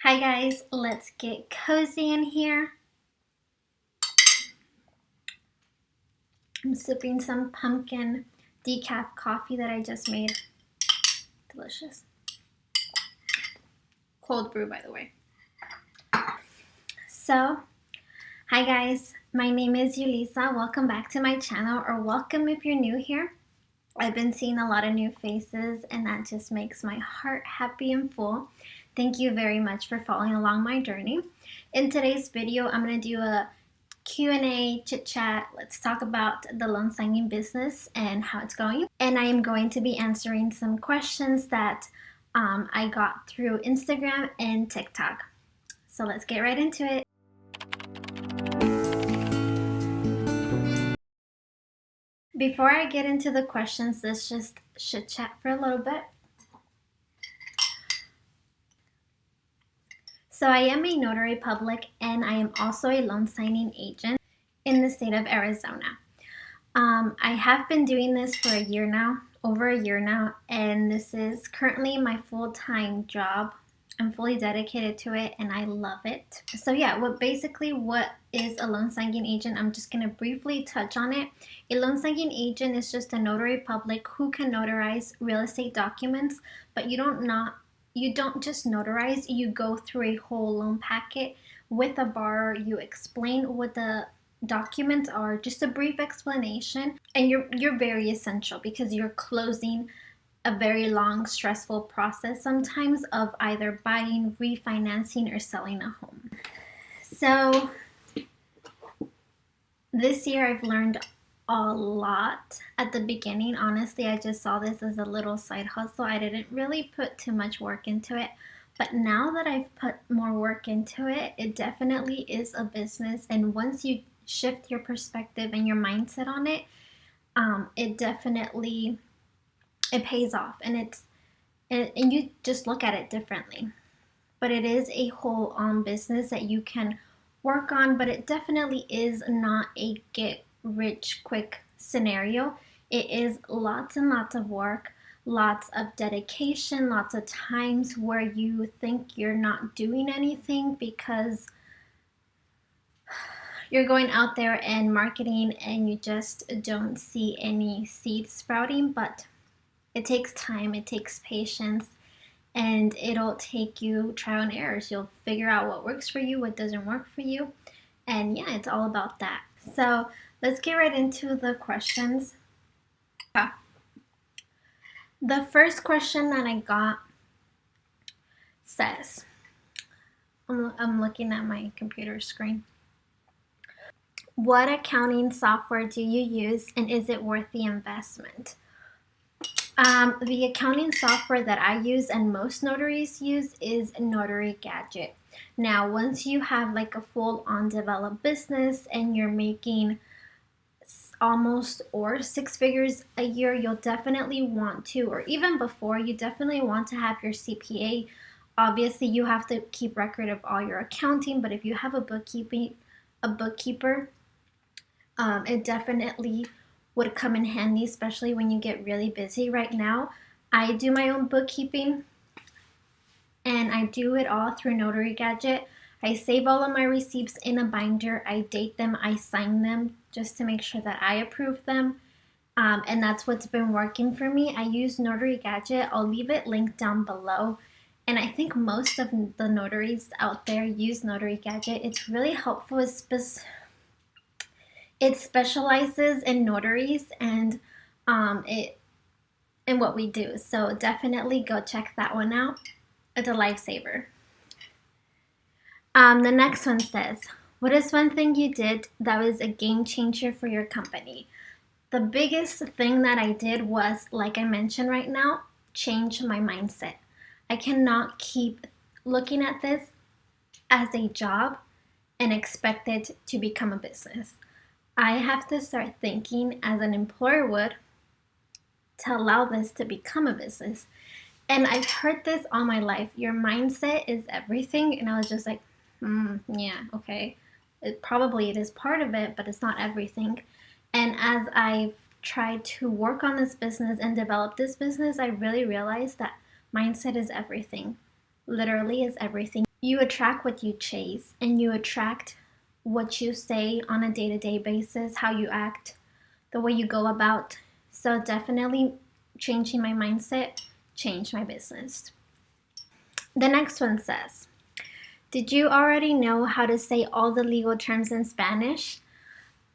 Hi guys, let's get cozy in here. I'm sipping some pumpkin decaf coffee that I just made. Delicious. Cold brew, by the way. So, hi guys, my name is Yulisa. Welcome back to my channel, or welcome if you're new here. I've been seeing a lot of new faces and that just makes my heart happy and full. Thank you very much for following along my journey. In today's video, I'm going to do a Q&A, chit chat. Let's talk about the loan signing business and how it's going. And I am going to be answering some questions that I got through Instagram and TikTok. So let's get right into it. Before I get into the questions, let's just chit chat for a little bit. So I am a notary public and I am also a loan signing agent in the state of Arizona. I have been doing this for a year now, over a year now, and this is currently my full-time job. I'm fully dedicated to it and I love it. So yeah, what is a loan signing agent? I'm just going to briefly touch on it. A loan signing agent is just a notary public who can notarize real estate documents, but you don't just notarize, you go through a whole loan packet with a borrower, you explain what the documents are, just a brief explanation, and you're very essential because you're closing a very long, stressful process sometimes of either buying, refinancing, or selling a home. So this year I've learned a lot. At the beginning, honestly, I just saw this as a little side hustle. I didn't really put too much work into it. But now that I've put more work into it, it definitely is a business. And once you shift your perspective and your mindset on it, it pays off, and you just look at it differently. But it is a whole business that you can work on, but it definitely is not a get rich quick scenario. It is lots and lots of work, lots of dedication, lots of times where you think you're not doing anything because you're going out there and marketing and you just don't see any seeds sprouting. But it takes time, it takes patience, and it'll take you trial and errors. You'll figure out what works for you, what doesn't work for you, and yeah, it's all about that. So let's get right into the questions. The first question that I got says, I'm looking at my computer screen. What accounting software do you use, and is it worth the investment? The accounting software that I use and most notaries use is Notary Gadget. Now, once you have like a full-on developed business and you're making almost or 6 figures a year, you'll definitely want to, or even before, you definitely want to have your CPA. Obviously, you have to keep record of all your accounting, but if you have a bookkeeper, it definitely would come in handy, especially when you get really busy. Right now, I do my own bookkeeping and I do it all through Notary Gadget. I save all of my receipts in a binder, I date them, I sign them just to make sure that I approve them. And that's what's been working for me. I use Notary Gadget. I'll leave it linked down below. And I think most of the notaries out there use Notary Gadget. It's really helpful. It specializes in notaries and in what we do. So definitely go check that one out. It's a lifesaver. The next one says, what is one thing you did that was a game changer for your company? The biggest thing that I did was, like I mentioned right now, change my mindset. I cannot keep looking at this as a job and expect it to become a business. I have to start thinking as an employer would to allow this to become a business. And I've heard this all my life. Your mindset is everything. And I was just like, yeah, okay. It is part of it, but it's not everything. And as I've tried to work on this business and develop this business, I really realized that mindset is everything. Literally is everything. you attract what you chase, and you attract what you say on a day-to-day basis, how you act, the way you go about. So definitely changing my mindset changed my business. The next one says, did you already know how to say all the legal terms in Spanish?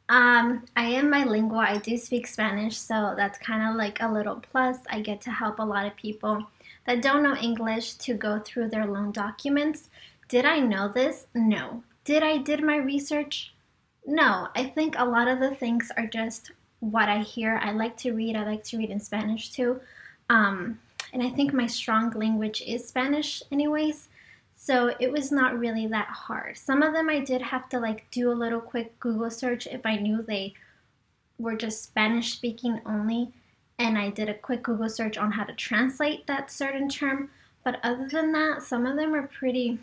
I am bilingual. I do speak Spanish, so that's kind of like a little plus. I get to help a lot of people that don't know English to go through their loan documents. Did I know this? No. Did I did my research? No. I think a lot of the things are just what I hear. I like to read. I like to read in Spanish too. And I think my strong language is Spanish anyways. So it was not really that hard. Some of them I did have to like do a little quick Google search if I knew they were just Spanish speaking only, and I did a quick Google search on how to translate that certain term. But other than that, some of them are pretty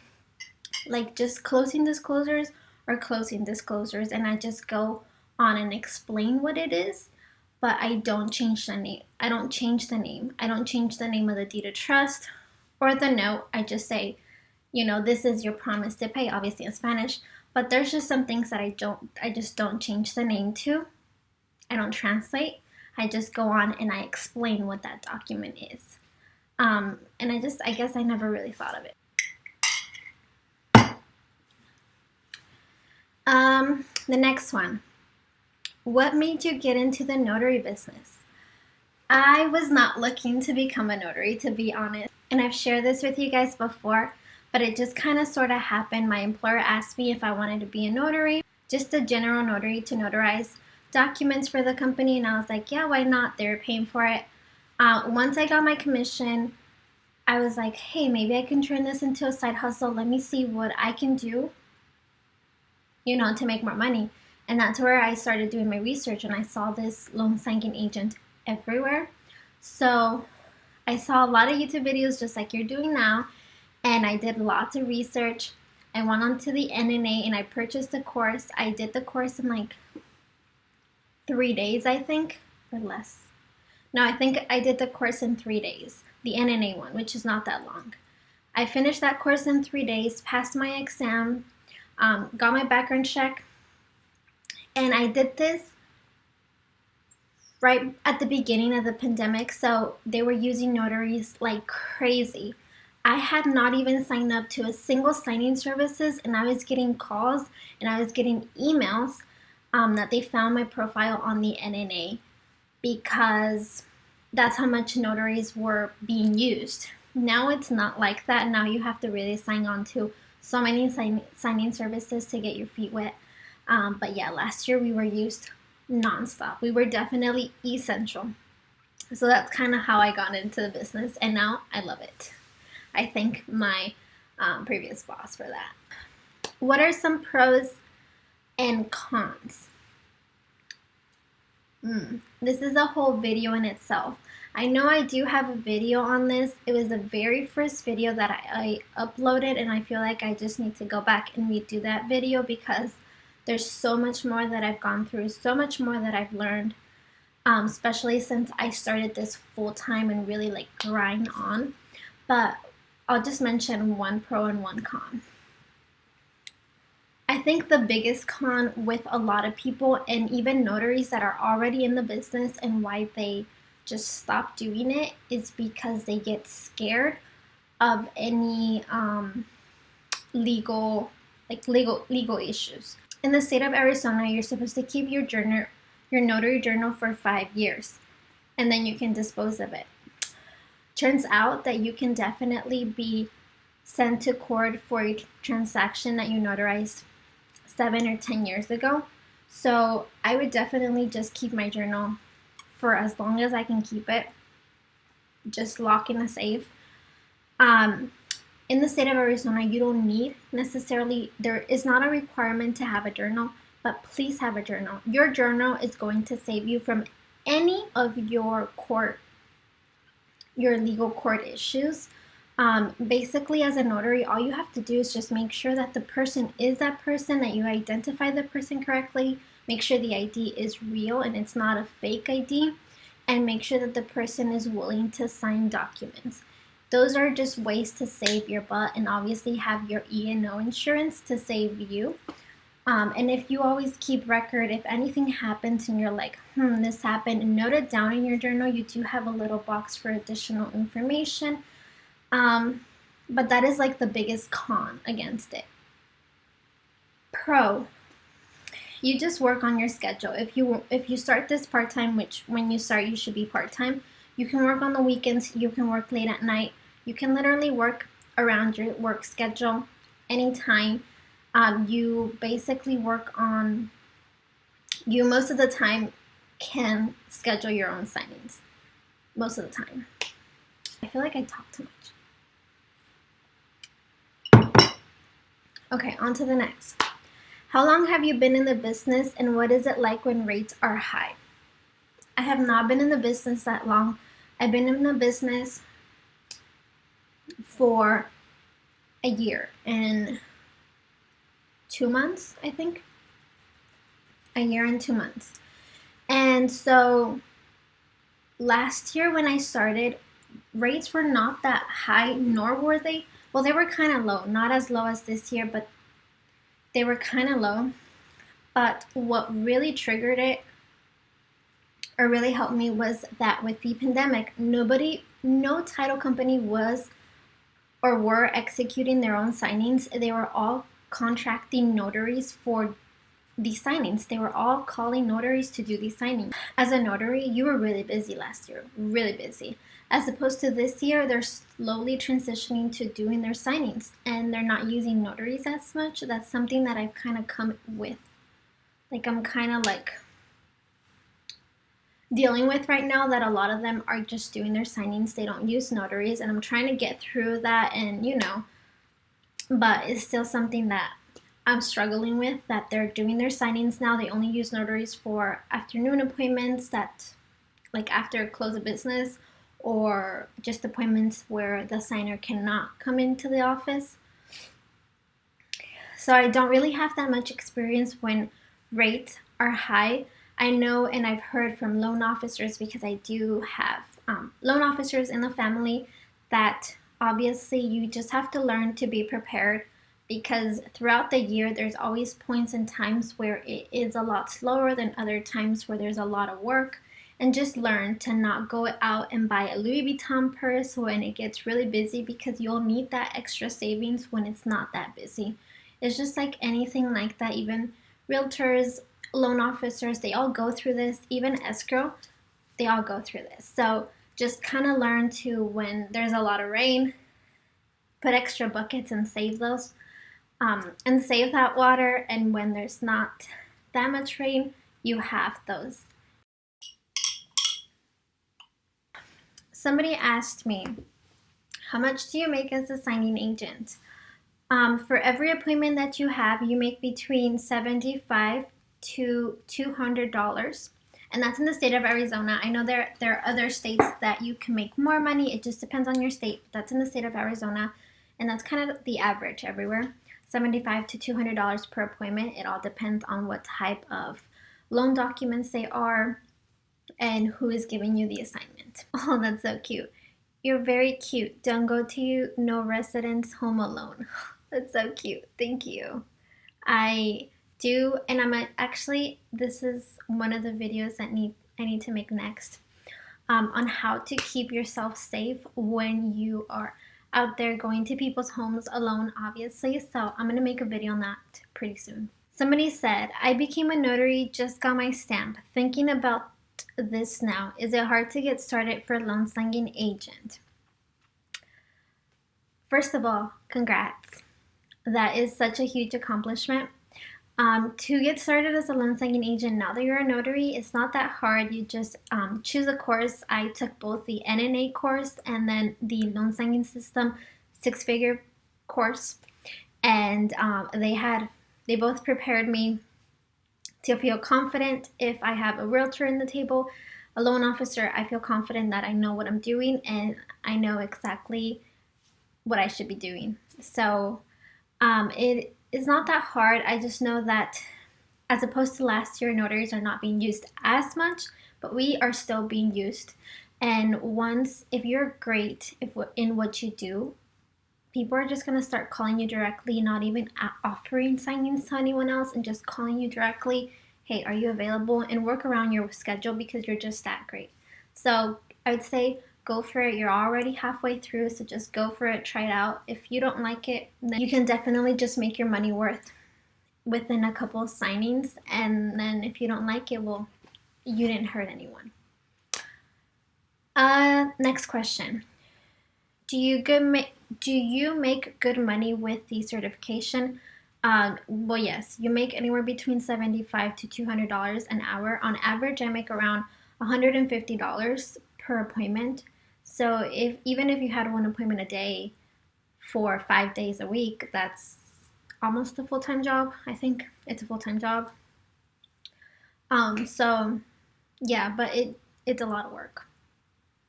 like just closing disclosures or closing disclosures, and I just go on and explain what it is, but I don't change the name. I don't change the name. I don't change the name of the deed of trust or the note. I just say, this is your promise to pay, obviously in Spanish, but there's just some things that I just don't change the name to. I don't translate. I just go on and I explain what that document is. And I guess I never really thought of it. The next one. What made you get into the notary business? I was not looking to become a notary, to be honest. And I've shared this with you guys before, but it just kind of sort of happened. My employer asked me if I wanted to be a notary, just a general notary to notarize documents for the company. And I was like, yeah, why not? They were paying for it. Once I got my commission, I was like, hey, maybe I can turn this into a side hustle. Let me see what I can do, to make more money. And that's where I started doing my research, and I saw this loan signing agent everywhere. So I saw a lot of YouTube videos just like you're doing now, and I did lots of research. I went onto the NNA and I purchased the course. I did the course in like 3 days, I think, or less. No, I think I did the course in 3 days, the NNA one, which is not that long. I finished that course in 3 days, passed my exam, got my background check, and I did this right at the beginning of the pandemic, so they were using notaries like crazy. I had not even signed up to a single signing services, and I was getting calls and I was getting emails that they found my profile on the NNA because that's how much notaries were being used. Now it's not like that. Now you have to really sign on to so many signing services to get your feet wet. But yeah, last year we were used nonstop. We were definitely essential. So that's kind of how I got into the business, and now I love it. I thank my previous boss for that. What are some pros and cons? This is a whole video in itself. I know I do have a video on this. It was the very first video that I uploaded, and I feel like I just need to go back and redo that video because there's so much more that I've gone through, so much more that I've learned, especially since I started this full time and really like grind on. But I'll just mention one pro and one con. I think the biggest con with a lot of people, and even notaries that are already in the business, and why they just stop doing it, is because they get scared of any legal issues. In the state of Arizona, you're supposed to keep your notary journal for 5 years, and then you can dispose of it. Turns out that you can definitely be sent to court for a transaction that you notarized 7 or 10 years ago. So I would definitely just keep my journal for as long as I can keep it. Just lock in a safe. In the state of Arizona, you don't need necessarily, there is not a requirement to have a journal, but please have a journal. Your journal is going to save you from any of your legal court issues. Basically, as a notary, all you have to do is just make sure that the person is that person, that you identify the person correctly, make sure the ID is real and it's not a fake ID, and make sure that the person is willing to sign documents. those are just ways to save your butt, and obviously have your E&O insurance to save you. And if you always keep record, if anything happens and you're like, this happened, and note it down in your journal, you do have a little box for additional information. But that is like the biggest con against it. Pro, you just work on your schedule. If you start this part-time, which when you start you should be part-time, you can work on the weekends, you can work late at night, you can literally work around your work schedule anytime. You basically work on, you most of the time can schedule your own signings. Most of the time. I feel like I talk too much. Okay, on to the next. How long have you been in the business, and what is it like when rates are high? I have not been in the business that long. I've been in the business for a year and 2 months, I think. A year and 2 months. And so last year when I started, rates were not that high, nor were they, well, they were kind of low. Not as low as this year, but they were kind of low. But what really triggered it, or really helped me, was that with the pandemic, no title company was or were executing their own signings. They were all contracting notaries for these signings. They were all calling notaries to do these signings. As a notary, you were really busy last year, really busy. As opposed to this year, they're slowly transitioning to doing their signings, and they're not using notaries as much. That's something that I've kind of come with. Like, I'm kind of like dealing with right now, that a lot of them are just doing their signings. They don't use notaries, and I'm trying to get through that, and but it's still something that I'm struggling with, that they're doing their signings now. They only use notaries for afternoon appointments, that like after close of business, or just appointments where the signer cannot come into the office. So I don't really have that much experience when rates are high. I know, and I've heard from loan officers, because I do have loan officers in the family, that obviously you just have to learn to be prepared, because throughout the year there's always points and times where it is a lot slower than other times where there's a lot of work. And just learn to not go out and buy a Louis Vuitton purse when it gets really busy, because you'll need that extra savings when it's not that busy. It's just like anything like that. Even realtors, loan officers, they all go through this. Even escrow, they all go through this. So just kind of learn to, when there's a lot of rain, put extra buckets and save those, and save that water. And when there's not that much rain, you have those. Somebody asked me, how much do you make as a signing agent? For every appointment that you have, you make between $75 to $200. And that's in the state of Arizona. I know there are other states that you can make more money. It just depends on your state. That's in the state of Arizona. And that's kind of the average everywhere. $75 to $200 per appointment. It all depends on what type of loan documents they are and who is giving you the assignment. Oh, that's so cute. You're very cute. Don't go to no residence home alone. That's so cute. Thank you. I do, and actually, this is one of the videos that I need to make next, on how to keep yourself safe when you are out there going to people's homes alone, obviously. So I'm going to make a video on that pretty soon. Somebody said, I became a notary, just got my stamp. Thinking about this now. Is it hard to get started for a loan signing agent? First of all, congrats. That is such a huge accomplishment. To get started as a loan signing agent, now that you're a notary, it's not that hard. You just choose a course. I took both the NNA course and then the loan signing system 6-figure course, and they both prepared me to feel confident. If I have a realtor in the table, a loan officer, I feel confident that I know what I'm doing and I know exactly what I should be doing. So it is not that hard. I just know that as opposed to last year, notaries are not being used as much, but we are still being used. And once, if you're great in what you do, people are just going to start calling you directly, not even offering signings to anyone else, and just calling you directly. Hey, are you available? And work around your schedule because you're just that great. So I would say go for it. You're already halfway through, so just go for it. Try it out. If you don't like it, then you can definitely just make your money worth within a couple of signings. And then if you don't like it, well, you didn't hurt anyone. Next question. Do you make good money with the certification? Well, yes, you make anywhere between $75 to $200 an hour. On average, I make around $150 per appointment. So even if you had one appointment a day for 5 days a week, that's almost a full-time job. I think it's a full-time job. So yeah, but it's a lot of work.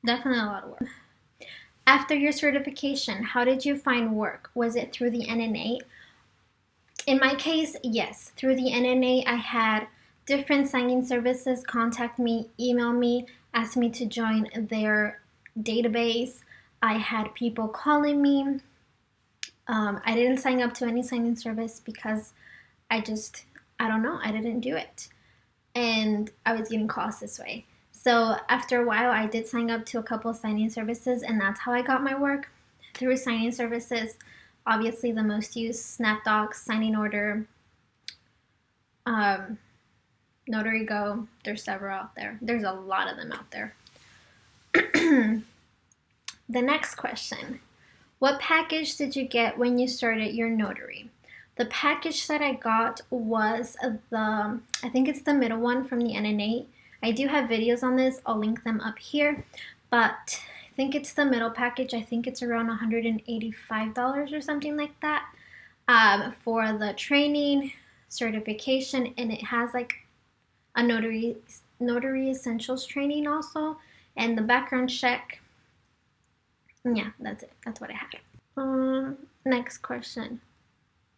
Definitely a lot of work. After your certification, how did you find work? Was it through the NNA? In my case, yes. Through the NNA, I had different signing services contact me, email me, ask me to join their database. I had people calling me. I didn't sign up to any signing service because I don't know, I didn't do it. And I was getting calls this way. So after a while, I did sign up to a couple of signing services, and that's how I got my work, through signing services. Obviously, the most used, SnapDocs, Signing Order, Notary Go. There's several out there. There's a lot of them out there. The next question. What package did you get when you started your notary? The package that I got was I think it's the middle one from the NNA. I do have videos on this. I'll link them up here. But I think it's the middle package. I think it's around $185 or something like that for the training, certification, and it has like a notary essentials training also, and the background check. Yeah, that's it. That's what I had. Next question.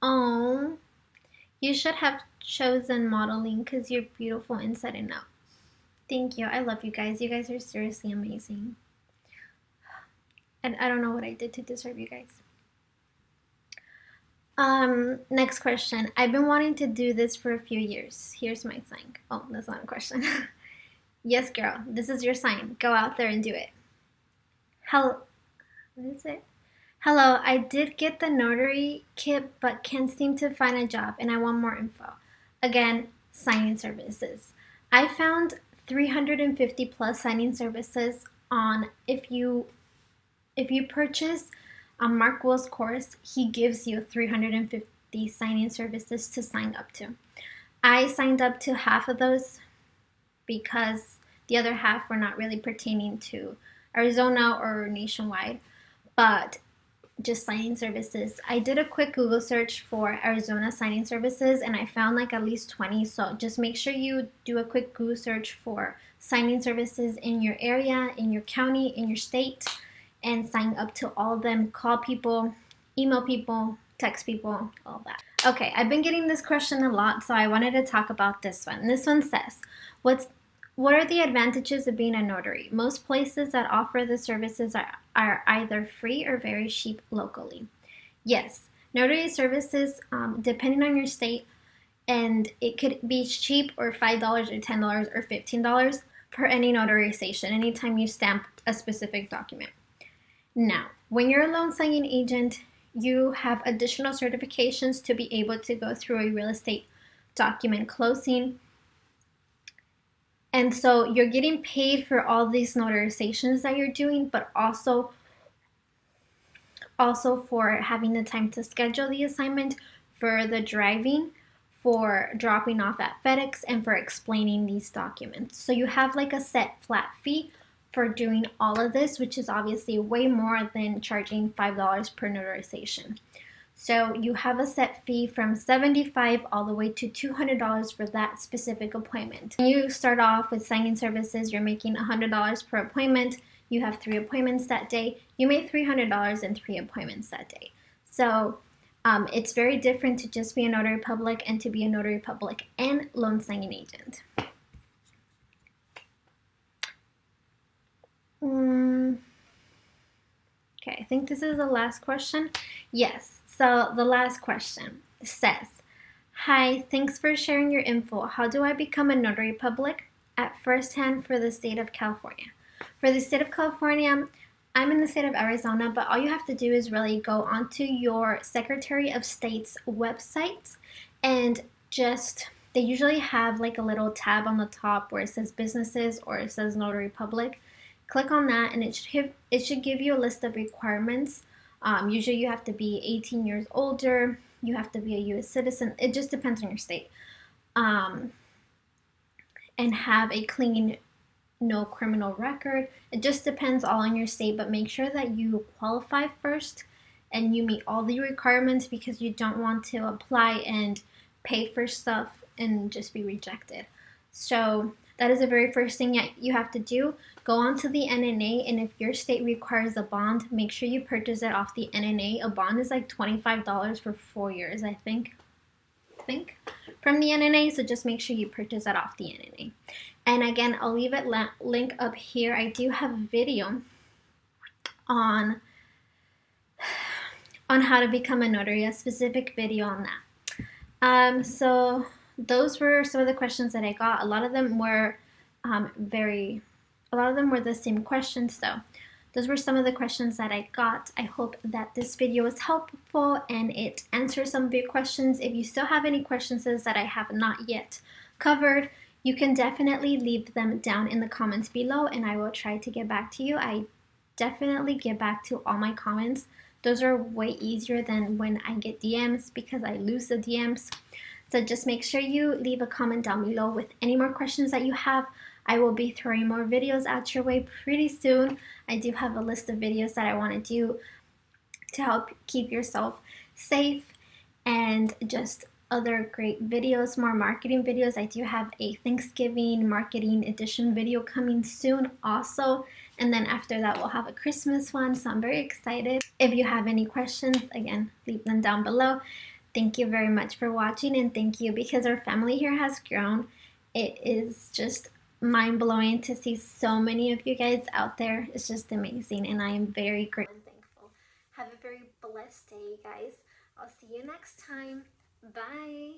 You should have chosen modeling because you're beautiful inside and out. Thank you. I love you guys. You guys are seriously amazing. And I don't know what I did to deserve you guys. Next question. I've been wanting to do this for a few years. Here's my sign. Oh, that's not a question. Yes, girl. This is your sign. Go out there and do it. What is it? Hello, I did get the notary kit, but can't seem to find a job, and I want more info. Again, signing services. I found 350 plus signing services on, if you purchase Mark Will's course, he gives you 350 signing services to sign up to. I signed up to half of those because the other half were not really pertaining to Arizona or nationwide, but just signing services. I did a quick Google search for Arizona signing services and I found like at least 20. So just make sure you do a quick Google search for signing services in your area, in your county, in your state, and sign up to all of them. Call people, email people, text people, all that. Okay, I've been getting this question a lot, so I wanted to talk about this one. This one says, what are the advantages of being a notary? Most places that offer the services are either free or very cheap locally. Yes, notary services, depending on your state, and it could be cheap or $5 or $10 or $15 per any notarization, anytime you stamp a specific document. Now, when you're a loan signing agent, you have additional certifications to be able to go through a real estate document closing. And so you're getting paid for all these notarizations that you're doing, but also for having the time to schedule the assignment, for the driving, for dropping off at FedEx, and for explaining these documents. So you have like a set flat fee for doing all of this, which is obviously way more than charging $5 per notarization. So you have a set fee from $75 all the way to $200 for that specific appointment. When you start off with signing services, you're making $100 per appointment. You have 3 appointments that day. You made $300 in 3 appointments that day. So it's very different to just be a notary public and to be a notary public and loan signing agent. Okay, I think this is the last question. Yes, so the last question says, hi, thanks for sharing your info. How do I become a notary public at first hand for the state of California? For the state of California, I'm in the state of Arizona, but all you have to do is really go onto your Secretary of State's website and just, they usually have like a little tab on the top where it says businesses or it says notary public. Click on that and it should give you a list of requirements. Usually you have to be 18 years older, you have to be a U.S. citizen, it just depends on your state, and have a clean, no criminal record. It just depends all on your state, but make sure that you qualify first and you meet all the requirements, because you don't want to apply and pay for stuff and just be rejected. So that is the very first thing that you have to do. Go on to the NNA, and if your state requires a bond, make sure you purchase it off the NNA. A bond is like $25 for 4 years, I think, from the NNA, so just make sure you purchase that off the NNA. And again, I'll leave it link up here. I do have a video on how to become a notary, a specific video on that. So those were some of the questions that I got. A lot of them were the same questions, so those were some of the questions that I got. I hope that this video was helpful and it answers some of your questions. If you still have any questions that I have not yet covered, you can definitely leave them down in the comments below and I will try to get back to you. I definitely get back to all my comments. Those are way easier than when I get DMs, because I lose the DMs. So just make sure you leave a comment down below with any more questions that you have. I will be throwing more videos out your way pretty soon. I do have a list of videos that I want to do to help keep yourself safe, and just other great videos, more marketing videos. I do have a Thanksgiving marketing edition video coming soon also, and then after that we'll have a Christmas one, so I'm very excited. If you have any questions, again, leave them down below. Thank you very much for watching, and thank you because our family here has grown. It is just mind-blowing to see so many of you guys out there. It's just amazing, and I am very grateful and thankful. Have a very blessed day, guys. I'll see you next time. Bye.